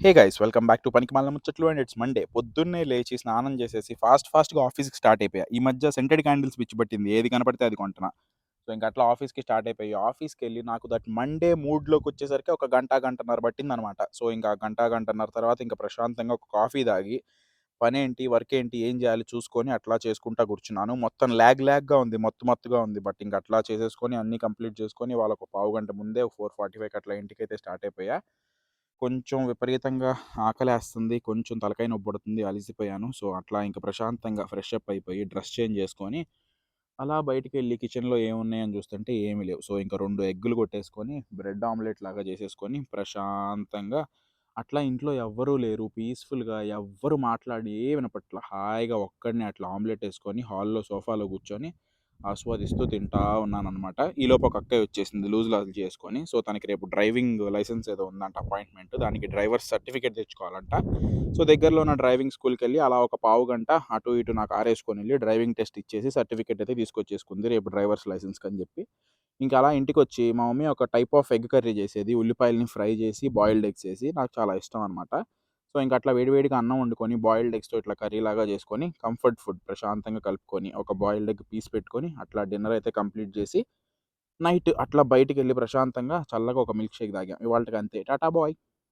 Hey guys welcome back to పనికిమాలిన ముచ్చట్లు and it's Monday. పొద్దున్నే లేచి స్నానం చేసేసి ఫాస్ట్‌గా ఆఫీస్‌కి స్టార్ట్ అయిపోయా. ఈ మధ్య సెంటెడ్ క్యాండిల్స్ పిచ్చి పట్టింది. ఏది కనపడితే అది కొంటున్నా. సో, ఇంక అట్లా ఆఫీస్‌కి స్టార్ట్ అయిపోయి ఆఫీస్‌కెళ్ళి నాకు దట్ మండే మూడ్‌లోకొచ్చేసరికి ఒక గంట, గంటన్నర పట్టిందనమాట. సో, ఇంకా గంట, గంటన్నర తర్వాత ఇంక ప్రశాంతంగా ఒక కాఫీ తాగి పనేంటి, వర్కేంటి, ఏం చేయాలి చూసుకొని అట్లా చేసుకుంటా కూర్చున్నాను. మొత్తం ల్యాగ్‌గా ఉంది. మత్తుగా ఉంది. బట్ ఇంక అట్లా చేసేసుకొని అన్నీ కంప్లీట్ చేసుకొని వాళ్ళొక పావుగంట ముందే 4:45కి అట్లా ఇంటికైతే స్టార్ట్ అయిపోయా. కొంచెం విపరీతంగా ఆకలేస్తుంది. కొంచెం తలకాయ నొప్పి పుడుతుంది. అలిసిపోయాను. సో, అట్లా ఇంక ప్రశాంతంగా ఫ్రెష్ అప్ అయిపోయి, డ్రెస్ చేంజ్ చేసుకొని, అలా బయటికెళ్ళి కిచెన్‌లో ఏమున్నాయని చూస్తుంటే ఏమి లేవు. సో, ఇంక 2 ఎగ్గులు కొట్టేసుకొని, బ్రెడ్ ఆమ్లెట్ లాగా చేసేసుకొని, ప్రశాంతంగా అట్లా ఇంట్లో ఎవ్వరూ లేరు. పీస్‌ఫుల్‌గా ఎవ్వరు మాట్లాడి ఏ వినపట్ల. హాయిగా ఒక్కడినే అట్లా ఆమ్లెట్ ఏసుకొని, హాల్‌లో సోఫాలో కూర్చొని, ఆస్వాదిస్తూ తింటా ఉన్నాననమాట. ఈలోపు ఒక అక్కయ్య వచ్చేసింది లూజ్ లాజులు చేసుకొని. సో, తనకి రేపు డ్రైవింగ్ లైసెన్స్ ఏదో ఉందంట అపాయింట్‌మెంట్. దానికి డ్రైవర్స్ సర్టిఫికేట్ తెచ్చుకోవాలంట. సో, దగ్గరలో ఉన్న డ్రైవింగ్ స్కూల్‌కెళ్ళి అలా ఒక పావుగంట అటు ఇటు నా కారేసుకొనెళ్ళి డ్రైవింగ్ టెస్ట్ ఇచ్చేసి సర్టిఫికేట్ అయితే తీసుకొచ్చేసుకుంది. రేపు డ్రైవర్స్ లైసెన్స్‌కని చెప్పి. ఇంక అలా ఇంటికొచ్చి మా మమ్మీ ఒక టైప్ ఆఫ్ ఎగ్ కర్రీ చేసేది. ఉల్లిపాయలని ఫ్రై చేసి, బాయిల్డ్ ఎగ్స్ ఏసి నాకు చాలా ఇష్టం అనమాట. సో, ఇంక అట్లా వేడిగా అన్నం వండుకొని, బాయిల్డ్ ఎగ్స్‌తో ఇట్లా కర్రీలాగా చేసుకొని, కంఫర్ట్ ఫుడ్ ప్రశాంతంగా కలుపుకొని, ఒక బాయిల్డ్ ఎగ్ పీస్ పెట్టుకొని, అట్లా డిన్నర్ అయితే కంప్లీట్ చేసి, నైట్ అట్లా బయటికెళ్ళి ప్రశాంతంగా చల్లగా ఒక మిల్క్ షేక్ తాగాం. ఇవాల్టికి అంతే. టాటా బాయ్.